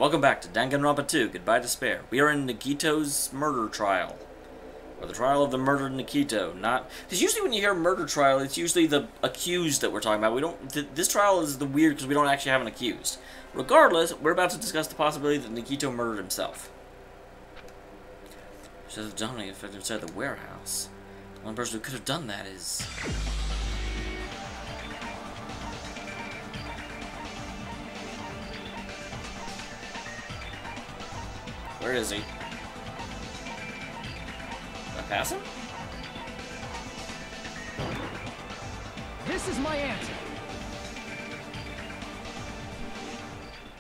Welcome back to Danganronpa 2, Goodbye Despair. We are in Nagito's murder trial. Or the trial of the murdered Nagito, not... Because usually when you hear murder trial, it's usually the accused that we're talking about. We don't... This trial is the weird because we don't actually have an accused. Regardless, we're about to discuss the possibility that Nagito murdered himself. Should have done it if it inside the warehouse. The one person who could have done that is... Where is he? Did I pass him? This is my answer.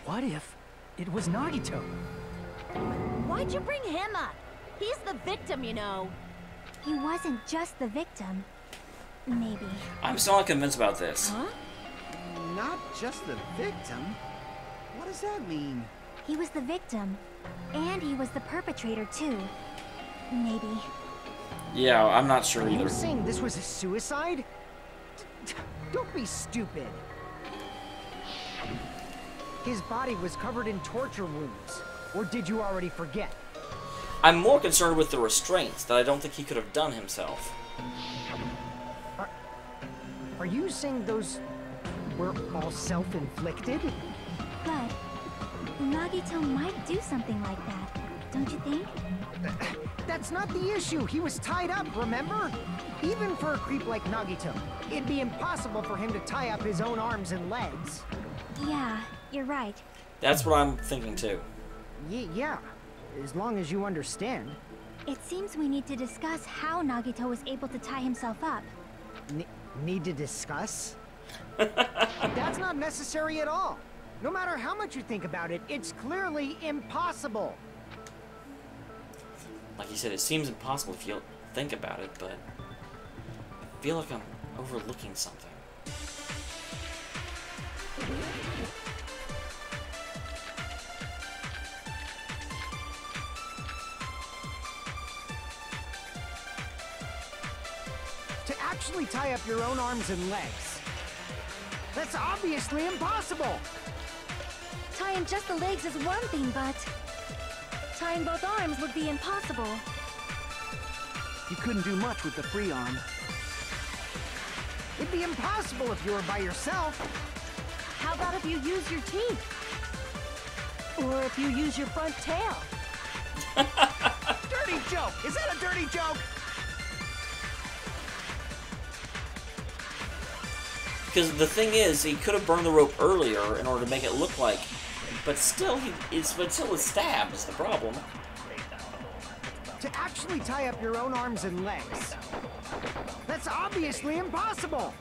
What if it was Nagito? Why'd you bring him up? He's the victim, you know. He wasn't just the victim. Maybe. I'm still not convinced about this. Huh? Not just the victim? What does that mean? He was the victim. And he was the perpetrator, too. Maybe. Yeah, I'm not sure Are you either. saying this was a suicide? Don't be stupid. His body was covered in torture wounds. Or did you already forget? I'm more concerned with the restraints that I don't think he could have done himself. Are you saying those were all self-inflicted? But Nagito might do something like that, don't you think? That's not the issue. He was tied up, remember? Even for a creep like Nagito, it'd be impossible for him to tie up his own arms and legs. Yeah, you're right. That's what I'm thinking too. Yeah, as long as you understand. It seems we need to discuss how Nagito was able to tie himself up. Need to discuss? That's not necessary at all. No matter how much you think about it, it's clearly impossible. Like you said, it seems impossible if you think about it, but I feel like I'm overlooking something. To actually tie up your own arms and legs. That's obviously impossible. Tying just the legs is one thing, but tying both arms would be impossible. You couldn't do much with the free arm. It'd be impossible if you were by yourself. How about if you use your teeth? Or if you use your front tail? Dirty joke! Is that a dirty joke? Because the thing is, he could have burned the rope earlier in order to make it look like, but still, but still was stabbed is the problem. To actually tie up your own arms and legs. That's obviously impossible.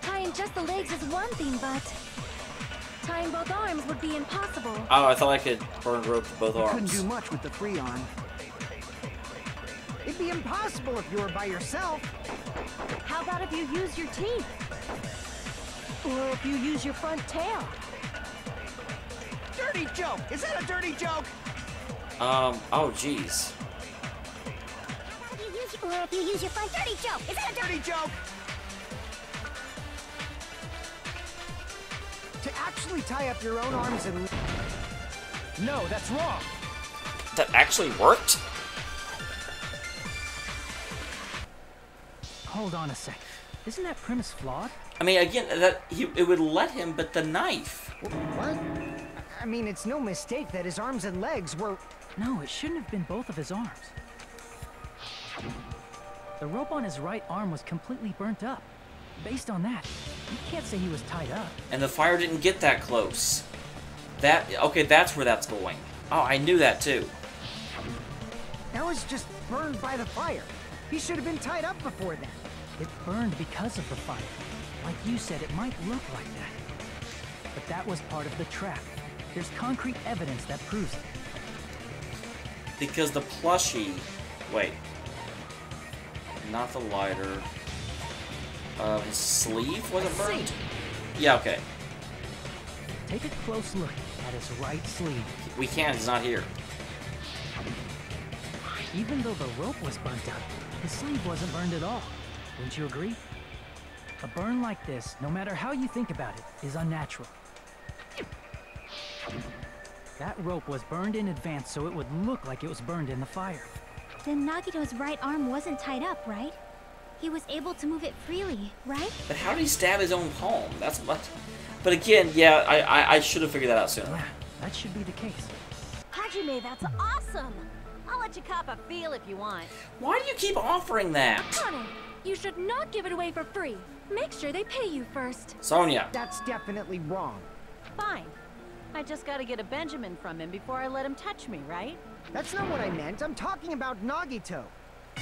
Tying just the legs is one thing, but tying both arms would be impossible. Oh, I thought I could burn the rope with both Couldn't arms. do much with the free arm. It'd be impossible if you were by yourself. How about if you use your teeth? Or if you use your front tail? Dirty joke! Is that a dirty joke? Oh jeez. Or if you use your front dirty joke. Is that a dirty joke? To actually tie up your own arms and... No, that's wrong. That actually worked? Hold on a sec. Isn't that premise flawed? I mean, again, it would let him, but the knife. What? I mean, it's no mistake that his arms and legs were... No, it shouldn't have been both of his arms. The rope on his right arm was completely burnt up. Based on that, you can't say he was tied up. And the fire didn't get that close. Okay, that's where that's going. Oh, I knew that too. That was just burned by the fire. He should have been tied up before then. It burned because of the fire. Like you said, it might look like that. But that was part of the trap. There's concrete evidence that proves it. Because the plushie... Wait. Not the lighter. His sleeve wasn't burned? Yeah, okay. Take a close look at his right sleeve. We can't, he's not here. Even though the rope was burnt up, his sleeve wasn't burned at all. Wouldn't you agree? A burn like this, no matter how you think about it, is unnatural. That rope was burned in advance so it would look like it was burned in the fire. Then Nagito's right arm wasn't tied up, right? He was able to move it freely, right? But how did he stab his own palm? That's much. But again, yeah, I should have figured that out sooner. Yeah, that should be the case. Hajime, that's awesome! I'll let you cop a feel if you want. Why do you keep offering that? Connie, you should not give it away for free. Make sure they pay you first. Sonia. That's definitely wrong. Fine. I just gotta get a Benjamin from him before I let him touch me, right? That's not what I meant. I'm talking about Nagito.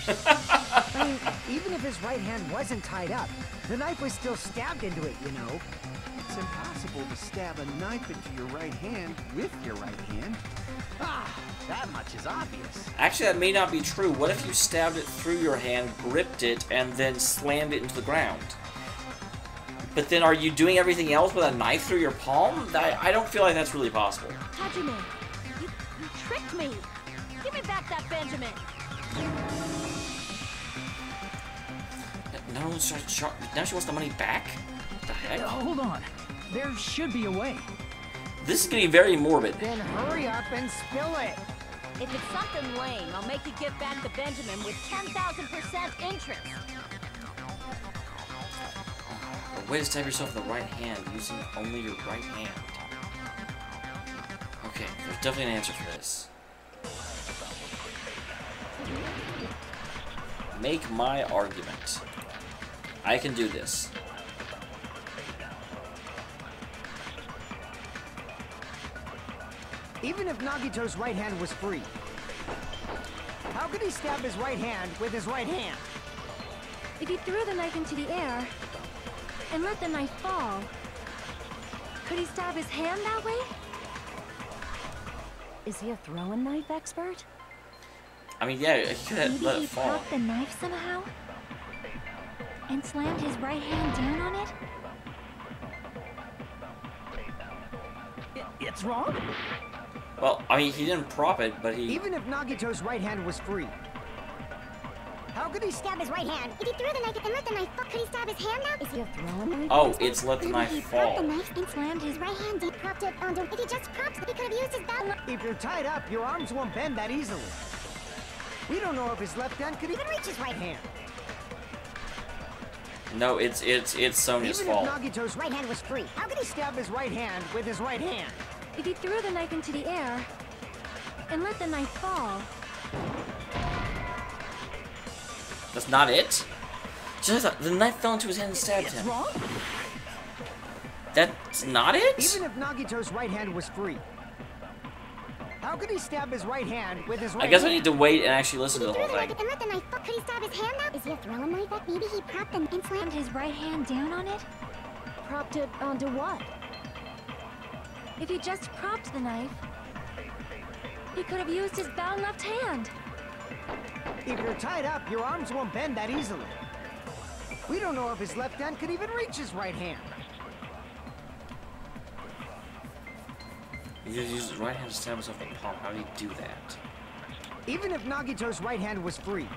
I mean, even if his right hand wasn't tied up, the knife was still stabbed into it, you know? It's impossible to stab a knife into your right hand with your right hand. Ah, that much is obvious. Actually, that may not be true. What if you stabbed it through your hand, gripped it, and then slammed it into the ground? But then are you doing everything else with a knife through your palm? I don't feel like that's really possible. Hajime, you tricked me! Give me back that Benjamin! No, now she wants the money back? What the heck? Hold on. There should be a way. This is getting very morbid. Then hurry up and spill it. If it's something lame, I'll make you give back the Benjamin with 10,000% interest. A way to stab yourself in the right hand using only your right hand. Okay, there's definitely an answer for this. Make my argument. I can do this. Even if Nagito's right hand was free, how could he stab his right hand with his right hand? If he threw the knife into the air and let the knife fall, could he stab his hand that way? Is he a throwing knife expert? I mean, yeah, he could have Maybe let he it fall. propped the knife somehow and slammed his right hand down on it? It's wrong? Well, I mean, he didn't prop it, but he... Even if Nagito's right hand was free, how could he stab his right hand? If he threw the knife and let the knife fall, could he stab his hand out? Is he a throwing knife? Oh, it's let the knife He propped fall. the knife and slammed his right hand. He propped it under. If he just propped it, he could have used his belt. If you're tied up, your arms won't bend that easily. We don't know if his left hand could even reach his right hand. No, it's Sonia's Even fault. if Nagito's right hand was free, how could he stab his right hand with his right hand? If he threw the knife into the air and let the knife fall, That's not it? Just the knife fell into his hand and stabbed him. Wrong? That's not it? Even if Nagito's right hand was free, how could he stab his right hand with his right I guess I hand? need to wait and actually listen to the whole Threw the thing. knife and let the knife fall. Could he stab his hand out? Is he a throwing knife? Maybe he propped them and slammed slammed his right hand down on it? Propped it onto what? If he just propped the knife, he could have used his bound left hand. If you're tied up, your arms won't bend that easily. We don't know if his left hand could even reach his right hand. He just used his right hand to stab himself in the palm. How did he do that? Even if Nagito's right hand was free,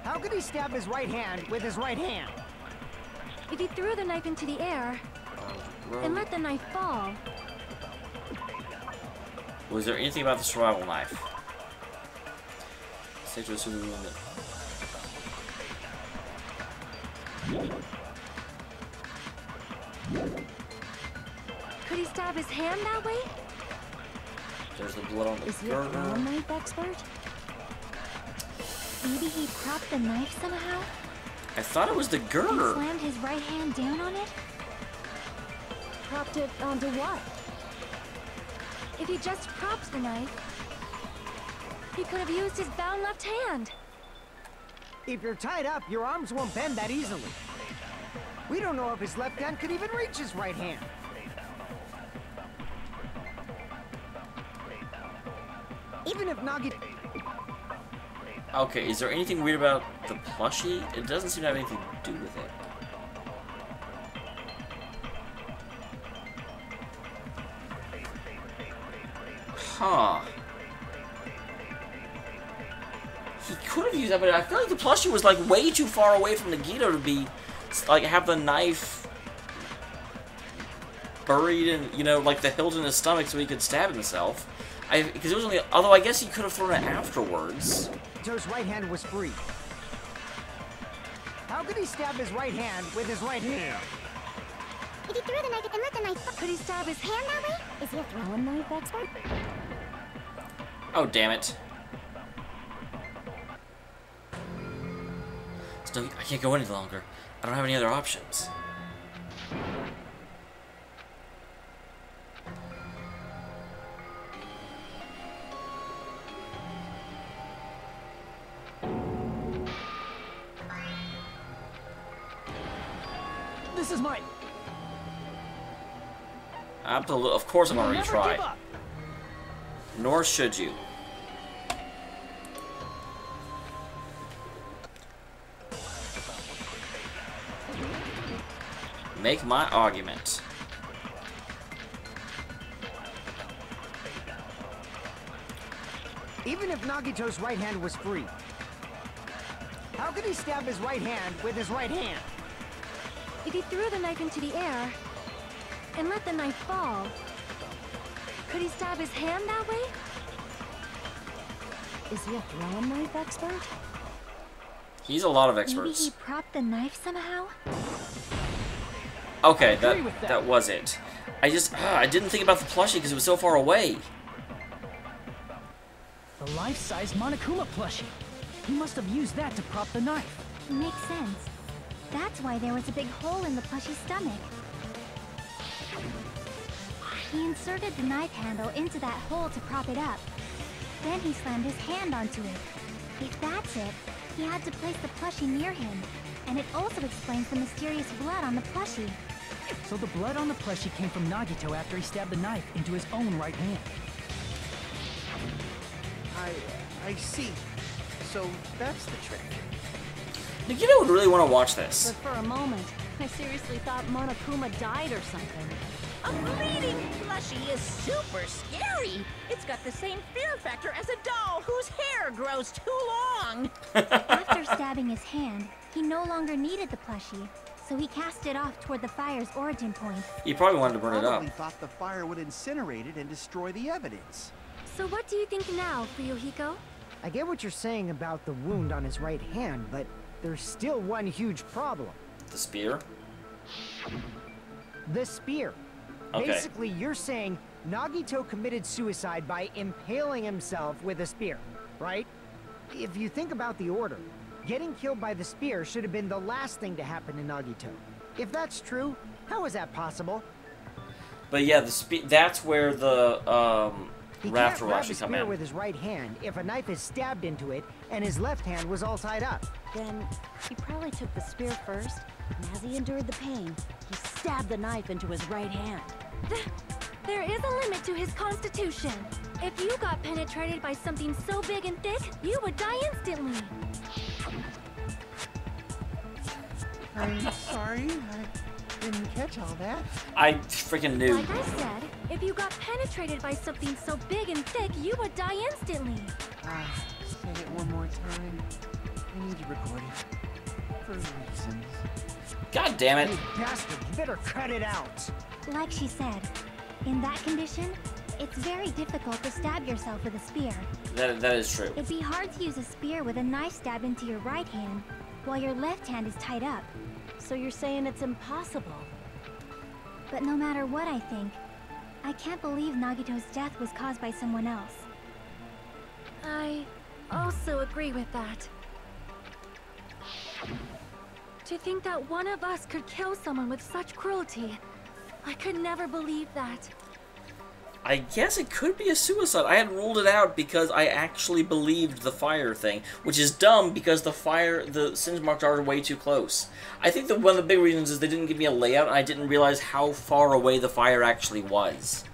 how could he stab his right hand with his right hand? If he threw the knife into the air and let the knife fall, Was there anything about the survival knife? Safe to assume that... could he stab his hand that way? There's the blood on the Is he a throwing girdle. knife expert? Maybe he propped the knife somehow I thought it was the and girder. slammed his right hand down on it? Propped it onto what? If he just propped the knife, he could have used his bound left hand. If you're tied up, your arms won't bend that easily. We don't know if his left hand could even reach his right hand. Even if Nagito... Okay, is there anything weird about the plushie? It doesn't seem to have anything to do with it. Huh. He could have used that, but I feel like the plushie was like way too far away from Nagito to be like have the knife buried in, you know, like the hilt in his stomach so he could stab himself. Because it was only, although I guess he could have thrown it afterwards. Nagito's right hand was free. How could he stab his right hand with his right hand? If he threw the knife and let the knife fall, Could he stab his hand that way? Is he a throwing knife expert? Oh, damn it. So, I can't go any longer. I don't have any other options. This is my... Absolutely. Of course I'm going to Never give retry. up. Nor should you. Make my argument. Even if Nagito's right hand was free, how could he stab his right hand with his right hand? If he threw the knife into the air and let the knife fall, could he stab his hand that way? Is he a throwing knife expert? He's a lot of Maybe experts. he propped the knife somehow? Okay, agree with that. that was it. I didn't think about the plushie because it was so far away. The life-size Monokuma plushie. He must have used that to prop the knife. Makes sense. That's why there was a big hole in the plushie's stomach. He inserted the knife handle into that hole to prop it up. Then he slammed his hand onto it. If that's it, he had to place the plushie near him. And it also explains the mysterious blood on the plushie. So the blood on the plushie came from Nagito after he stabbed the knife into his own right hand. I see. So that's the trick. Nagito would really want to watch this. But for a moment, I seriously thought Monokuma died or something. A bleeding plushie is super scary. It's got the same fear factor as a doll whose hair grows too long. After stabbing his hand, he no longer needed the plushie, so he cast it off toward the fire's origin point. He probably wanted to burn it up. Probably thought the fire would incinerate it and destroy the evidence. So what do you think now, Fuyuhiko? I get what you're saying about the wound on his right hand, but there's still one huge problem. The spear? The spear. Okay. Basically, you're saying Nagito committed suicide by impaling himself with a spear, right? If you think about the order, getting killed by the spear should have been the last thing to happen to Nagito. If that's true, how is that possible? But yeah, that's where the He can't rafter will grab actually the come spear in. with his right hand if a knife is stabbed into it and his left hand was all tied up. Then he probably took the spear first, and as he endured the pain, he stabbed the knife into his right hand. There is a limit to his constitution. If you got penetrated by something so big and thick, you would die instantly. I'm sorry, I didn't catch all that. I freaking knew. Like I said, if you got penetrated by something so big and thick, you would die instantly. Say it one more time. I need to record it. For reasons. God damn it. You bastard, you better cut it out. Like she said, in that condition, it's very difficult to stab yourself with a spear. That is true. It'd be hard to use a spear with a knife stab into your right hand, while your left hand is tied up. So you're saying it's impossible? But no matter what I think, I can't believe Nagito's death was caused by someone else. I also agree with that. To think that one of us could kill someone with such cruelty, I could never believe that. I guess it could be a suicide. I had ruled it out because I actually believed the fire thing, which is dumb because the singe marks are way too close. I think that one of the big reasons is they didn't give me a layout and I didn't realize how far away the fire actually was.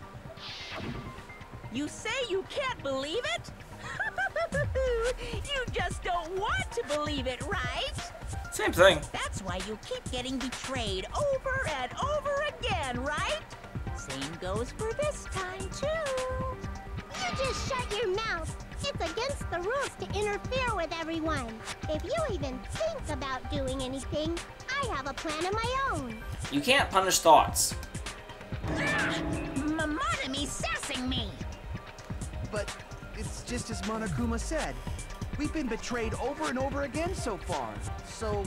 You say you can't believe it? You just don't want to believe it, right? Same thing. That's why you keep getting betrayed over and over again, right? Same goes for this time, too. You just shut your mouth. It's against the rules to interfere with everyone. If you even think about doing anything, I have a plan of my own. You can't punish thoughts. But it's just as Monokuma said. We've been betrayed over and over again so far. So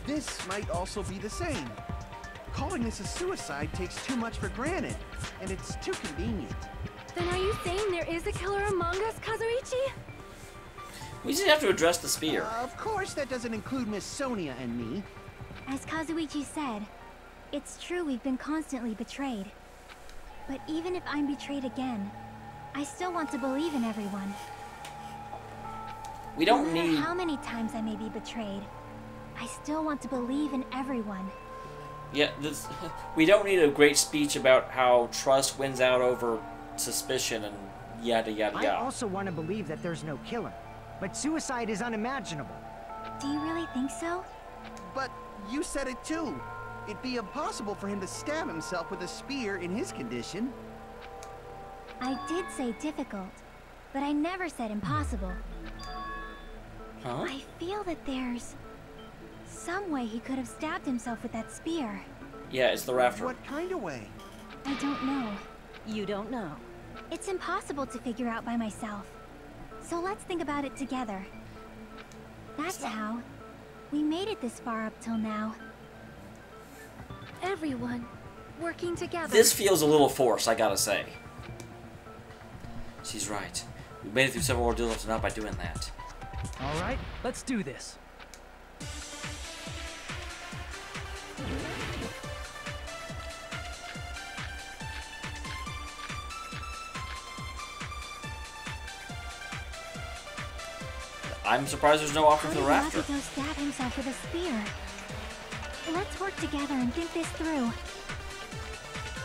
this might also be the same. Calling this a suicide takes too much for granted, and it's too convenient. Then are you saying there is a killer among us, Kazuichi? We just have to address the spear. Of course that doesn't include Miss Sonia and me. As Kazuichi said, it's true we've been constantly betrayed. But even if I'm betrayed again, I still want to believe in everyone. We don't No matter need... how many times I may be betrayed, I still want to believe in everyone. Yeah, this... We don't need a great speech about how trust wins out over suspicion and yada yada I yada. also want to believe that there's no killer, but suicide is unimaginable. Do you really think so? But you said it too. It'd be impossible for him to stab himself with a spear in his condition. I did say difficult, but I never said impossible. Huh? I feel that there's some way he could have stabbed himself with that spear. Yeah, it's the rafter. What kind of way? I don't know. You don't know. It's impossible to figure out by myself. So let's think about it together. That's how we made it this far up till now. Everyone working together. This feels a little forced, I gotta say. She's right. We made it through several ordeals up to now by doing that. All right, let's do this. I'm surprised there's no option How for did the rafter. Nagito stab himself with a spear? Let's work together and think this through.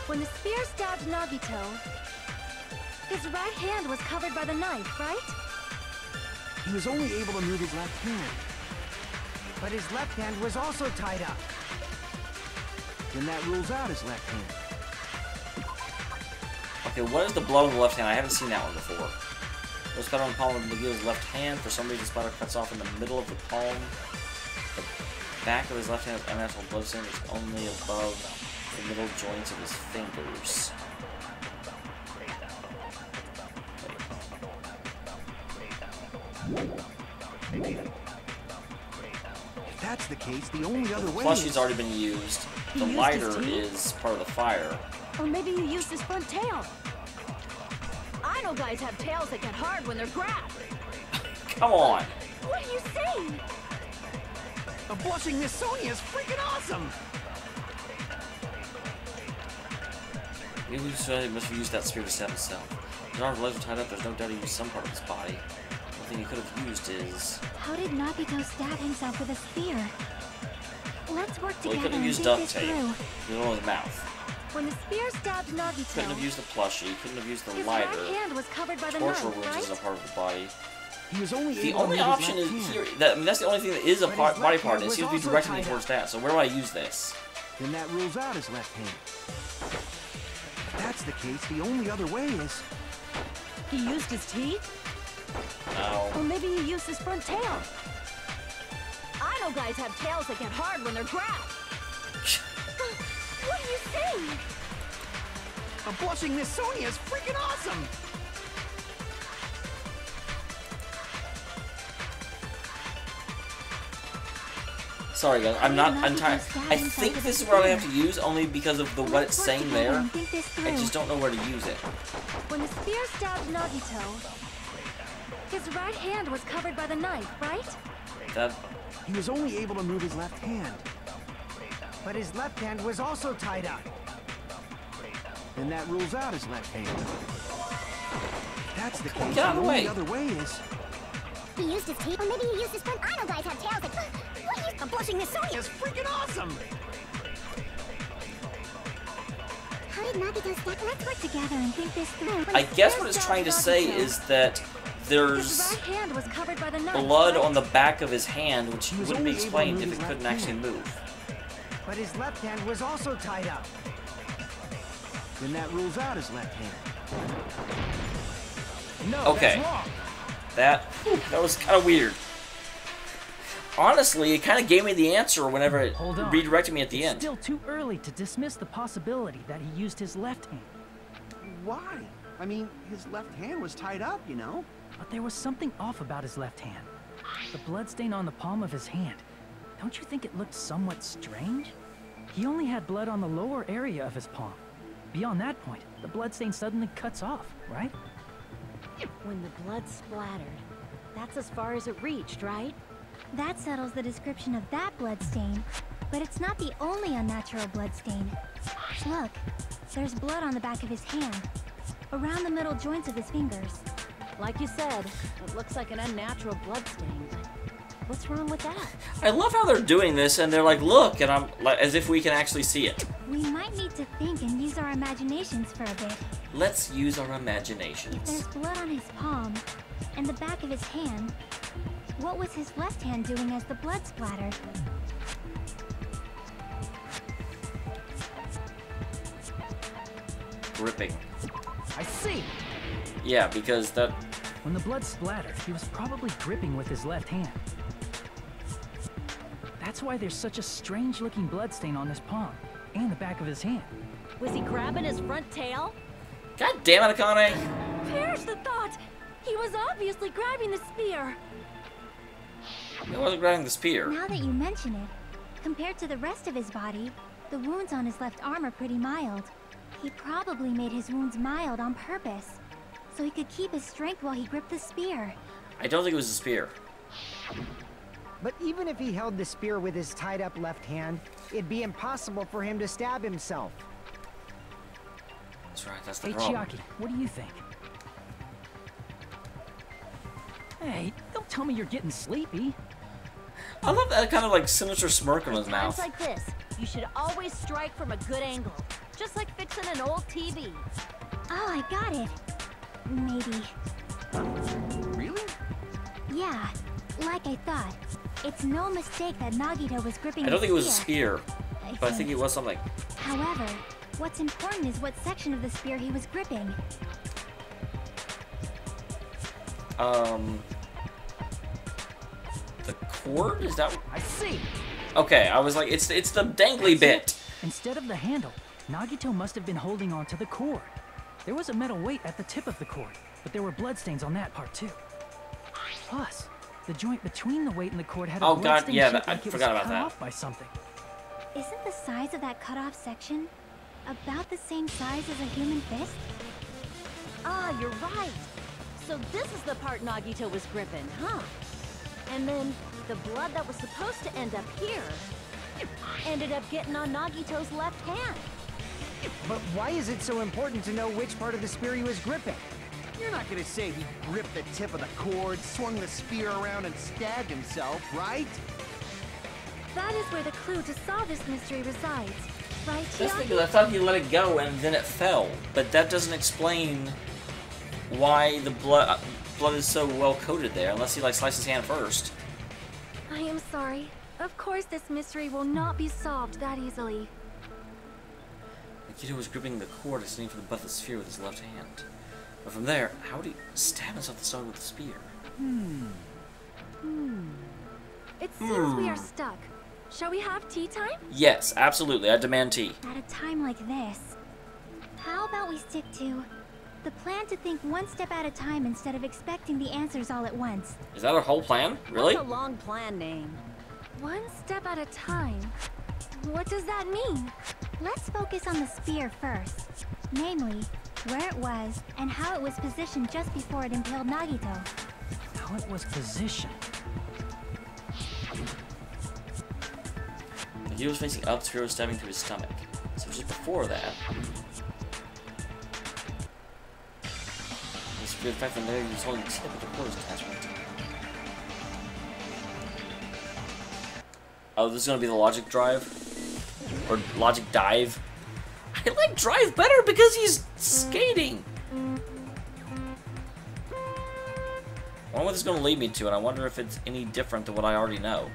When the spear stabbed Nagito, his right hand was covered by the knife, right? He was only able to move his left hand. But his left hand was also tied up. Then that rules out his left hand. Okay, what is the blow in the left hand? I haven't seen that one before. No spider on the palm of Nagito's left hand. For some reason, the spider cuts off in the middle of the palm. The back of his left hand with unnatural blood stain is only above the middle joints of his fingers. If that's the case, the only other way Plushie's is... already been used. The used his lighter teeth? is part of the fire. Or maybe you used his front tail. I know guys have tails that get hard when they're grabbed. Come on! What are you saying? A blushing Miss Sonia is freaking awesome! Maybe we must have used that spear to stab himself. His arms and legs were tied up, there's no doubt he used some part of his body. The only thing he could have used is... How did Nagito stab himself with a spear? Let's work Well, he together couldn't have and used think duct this tape. through. He was on his mouth. When the spear stabbed Nagito, Couldn't have used the plushie, couldn't have used the his lighter. right hand was covered by the Torture knife, wounds right? isn't a part of the body. He was only The able to only move his option left is hand. here. I mean, that's the only thing that is a But his body left part. hand It was seems to be also directing me tied towards up. that. So where do I use this? Then that rules out his left hand. If that's the case, the only other way is... He used his teeth? No. Or maybe he used his front tail. I know guys have tails that get hard when they're grabbed. What are you saying? A blushing Miss Sonia is freaking awesome! Sorry guys, I'm not. I'm tired. I think this is where I have to use only because of the what it's Let's work saying together there. and think this through. I just don't know where to use it. When the spear stabbed Nagito, his right hand was covered by the knife, right? That He was only able to move his left hand. But his left hand was also tied up. Then that rules out his left hand. If that's the case, Get out the of the way. only other way is... He used his teeth, or maybe he used his front. I know guys have tails that... A blushing Miss Sonia is freaking awesome! How did Nagito stab? Let's work together and think this through. I guess what it's trying to say is that His there's right hand was covered by the knife, blood right? on the back of his hand, which He was wouldn't be only able to explained move if it his couldn't left actually hand. move. But his left hand was also tied up. Then that rules out his left hand. No, Okay. that's wrong. That was kind of weird. Honestly, it kind of gave me the answer whenever it Hold on. redirected me at the It's end. still too early to dismiss the possibility that he used his left hand. Why? I mean, his left hand was tied up, you know? But there was something off about his left hand. The bloodstain on the palm of his hand. Don't you think it looked somewhat strange? He only had blood on the lower area of his palm. Beyond that point, the bloodstain suddenly cuts off, right? When the blood splattered, that's as far as it reached, right? That settles the description of that bloodstain, but it's not the only unnatural bloodstain. Look, there's blood on the back of his hand, around the middle joints of his fingers. Like you said, it looks like an unnatural bloodstain, but what's wrong with that? I love how they're doing this, and they're like, look, and I'm like, as if we can actually see it. We might need to think and use our imaginations for a bit. Let's use our If imaginations. there's blood on his palm and the back of his hand, what was his left hand doing as the blood splattered? Gripping. I see! Yeah, because that... When the blood splattered, he was probably gripping with his left hand. That's why there's such a strange-looking bloodstain on his palm and the back of his hand. Was he grabbing his front tail? God damn it, Akane! Perish the thought! He was obviously grabbing the spear. He wasn't grabbing the spear. Now that you mention it, compared to the rest of his body, the wounds on his left arm are pretty mild. He probably made his wounds mild on purpose, so he could keep his strength while he gripped the spear. I don't think it was a spear. But even if he held the spear with his tied up left hand, it'd be impossible for him to stab himself. That's right, that's the Hey, problem. Chiaki, what do you think? Hey, don't tell me you're getting sleepy. I love that kind of like sinister smirk on his At mouth. times like this, you should always strike from a good angle. Just like fixing an old TV. Oh, I got it. Maybe. Really? Yeah, like I thought. It's no mistake that Nagito was gripping I don't the think it was a spear, but I think it was something. However, what's important is what section of the spear he was gripping. The cord? Is that... I see! Okay, I was like, it's the dangly bit. Instead of the handle, Nagito must have been holding on to the cord. There was a metal weight at the tip of the cord, but there were bloodstains on that part too. Plus, the joint between the weight and the cord had a Oh, God, bloodstain yeah, shape I like it was forgot about cut that. off by something. Isn't the size of that cut-off section about the same size as a human fist? Ah, you're right. So this is the part Nagito was gripping, huh? And then the blood that was supposed to end up here ended up getting on Nagito's left hand. But why is it so important to know which part of the spear he was gripping? You're not gonna say he gripped the tip of the cord, swung the spear around, and stabbed himself, right? That is where the clue to solve this mystery resides. Right, That's the thing, Chiaki? I thought he let it go and then it fell, but that doesn't explain why the blood is so well coated there, unless he like sliced his hand first. I am sorry. Of course this mystery will not be solved that easily. Nagito was gripping the cord extending from the butt of the sphere with his left hand. But from there, how would he stab himself in the stomach with a spear? It seems we are stuck. Shall we have tea time? Yes, absolutely. I demand tea. At a time like this, how about we stick to the plan to think one step at a time instead of expecting the answers all at once? Is that our whole plan? Really? That's a long plan name. One step at a time. What does that mean? Let's focus on the spear first. Namely, where it was and how it was positioned just before it impaled Nagito. How it was positioned. Nagito was facing up, Sphere was stabbing through his stomach. So just before that... The Sphere, the fact that Nagito was holding the tip of the cord attachment. Oh, this is gonna be the logic drive? Or logic dive? I like drive better because he's skating! I wonder what this is gonna lead me to, and I wonder if it's any different than what I already know.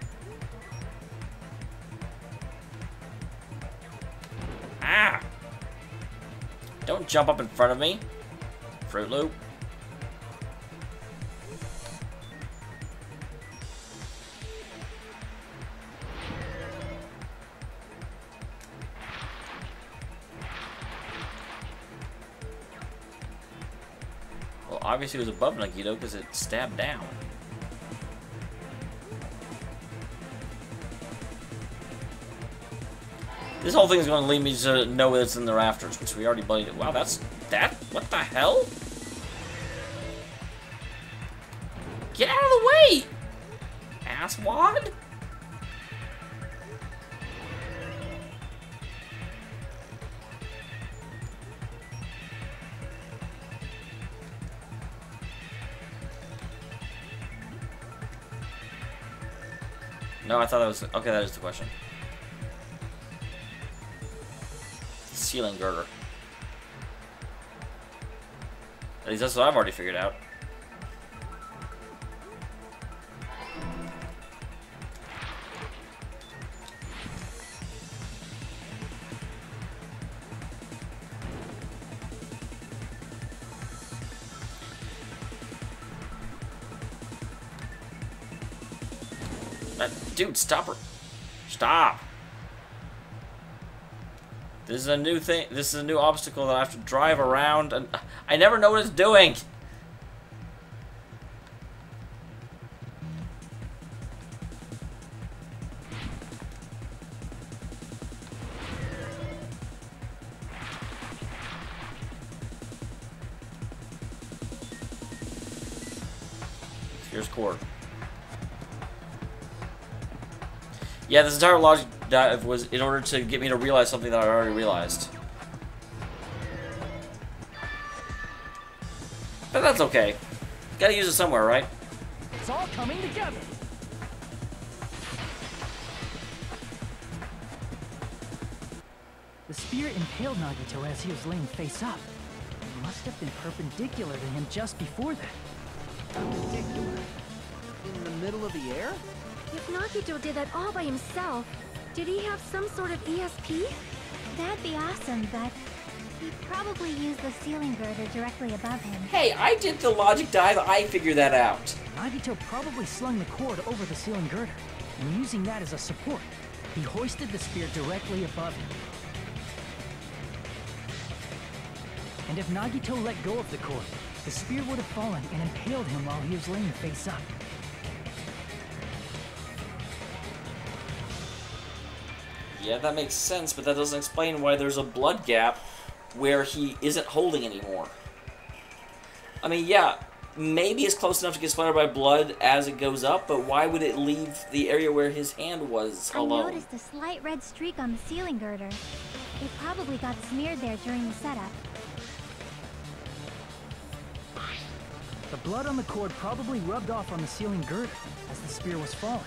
Ah! Don't jump up in front of me, Fruit Loop. obviously it was above Nagito because it stabbed down. This whole thing is going to lead me to know what's in the rafters, which we already bladed. Wow, that's... that? What the hell? Get out of the way! Asswad? No, I thought that was... okay, that is the question. Ceiling girder. At least that's what I've already figured out. Dude, stop her. Stop. This is a new thing. This is a new obstacle that I have to drive around, and I never know what it's doing. Here's cord. Yeah, this entire logic dive was in order to get me to realize something that I already realized. But that's okay. Gotta use it somewhere, right? It's all coming together. The spear impaled Nagito as he was laying face up. It must have been perpendicular to him just before that. Perpendicular? In the middle of the air? If Nagito did that all by himself, did he have some sort of ESP? That'd be awesome, but he probably used the ceiling girder directly above him. Hey, I did the logic dive. I figured that out. Nagito probably slung the cord over the ceiling girder, and using that as a support, he hoisted the spear directly above him. And if Nagito let go of the cord, the spear would have fallen and impaled him while he was laying face up. Yeah, that makes sense, but that doesn't explain why there's a blood gap where he isn't holding anymore. I mean, yeah, maybe it's close enough to get splattered by blood as it goes up, but why would it leave the area where his hand was alone? I noticed a slight red streak on the ceiling girder. It probably got smeared there during the setup. The blood on the cord probably rubbed off on the ceiling girder as the spear was falling.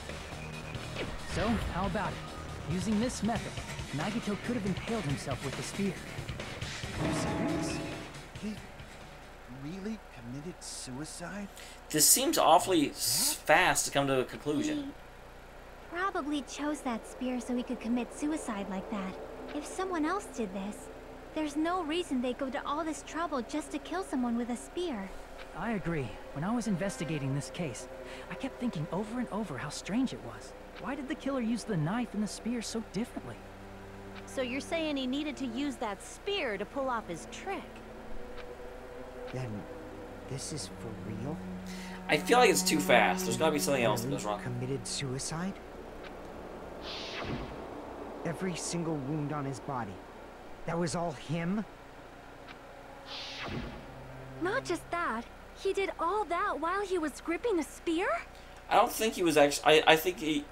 So, how about it? Using this method, Nagito could have impaled himself with the spear. Are you serious? He really committed suicide? This seems awfully fast to come to a conclusion. He probably chose that spear so he could commit suicide like that. If someone else did this, there's no reason they'd go to all this trouble just to kill someone with a spear. I agree. When I was investigating this case, I kept thinking over and over how strange it was. Why did the killer use the knife and the spear so differently? So you're saying he needed to use that spear to pull off his trick? Then, this is for real? I feel like it's too fast. There's gotta be something else that Really goes wrong. committed suicide? Every single wound on his body. That was all him? Not just that, he did all that while he was gripping a spear? I don't think he was actually... I think the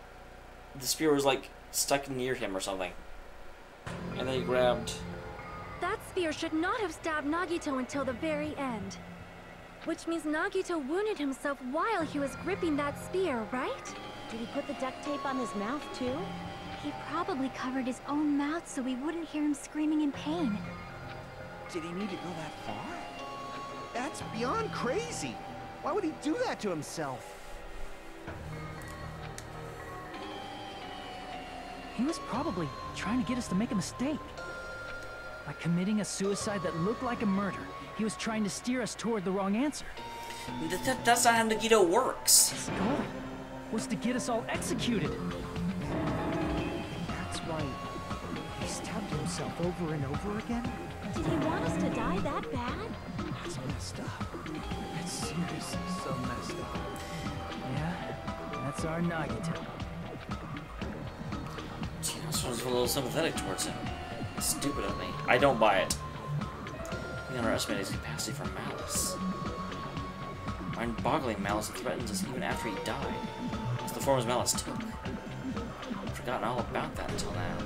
spear was, like, stuck near him or something. And then he grabbed... That spear should not have stabbed Nagito until the very end. Which means Nagito wounded himself while he was gripping that spear, right? Did he put the duct tape on his mouth, too? He probably covered his own mouth so we wouldn't hear him screaming in pain. Did he need to go that far? That's beyond crazy. Why would he do that to himself? He was probably trying to get us to make a mistake. By committing a suicide that looked like a murder, he was trying to steer us toward the wrong answer. That's not how Nagito works. His goal was to get us all executed. That's why he stabbed himself over and over again? Did he want us to die that bad? That's messed up. That's seriously so messed up. Yeah, that's our Nagito. Gee, I was a little sympathetic towards him. Stupid of me. I don't buy it. We underestimate his capacity for malice. Mind-boggling malice that threatens us even after he died. That's the form his malice took. I've forgotten all about that until now.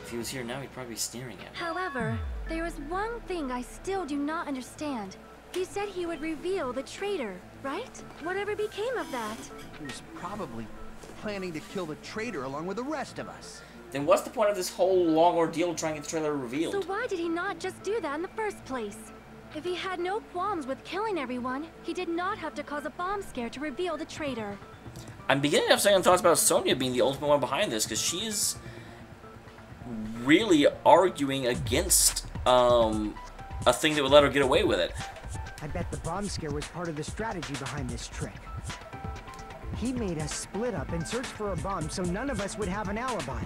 If he was here now, he'd probably be sneering at me. However, there is one thing I still do not understand. He said he would reveal the traitor, right? Whatever became of that? He was probably planning to kill the traitor along with the rest of us. Then what's the point of this whole long ordeal trying to get the trailer revealed? So why did he not just do that in the first place? If he had no qualms with killing everyone, he did not have to cause a bomb scare to reveal the traitor. I'm beginning to have second thoughts about Sonya being the ultimate one behind this, because she is really arguing against a thing that would let her get away with it. I bet the bomb scare was part of the strategy behind this trick. He made us split up and search for a bomb so none of us would have an alibi.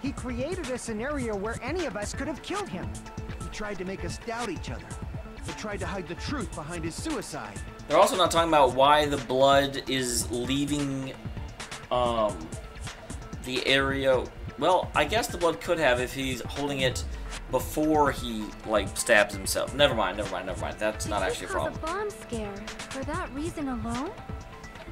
He created a scenario where any of us could have killed him. He tried to make us doubt each other. He tried to hide the truth behind his suicide. They're also not talking about why the blood is leaving the area. Well, I guess the blood could have if he's holding it before he, like, stabs himself. Never mind. That's not actually a problem. Did he cause a bomb scare for that reason alone?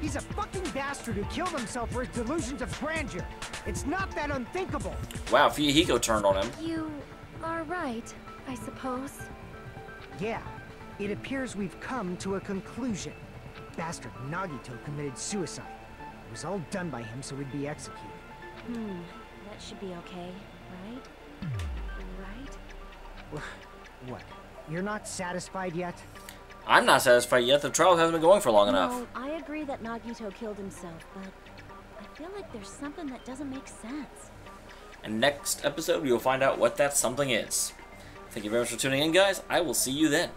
He's a fucking bastard who killed himself for his delusions of grandeur. It's not that unthinkable. Wow, Fuyuhiko turned on him. You are right, I suppose. Yeah, it appears we've come to a conclusion. Bastard Nagito committed suicide. It was all done by him so he'd be executed. That should be okay, right? Right? What? You're not satisfied yet? I'm not satisfied yet. The trial hasn't been going for long enough. No, I agree that Nagito killed himself, but I feel like there's something that doesn't make sense. And next episode, we will find out what that something is. Thank you very much for tuning in, guys. I will see you then.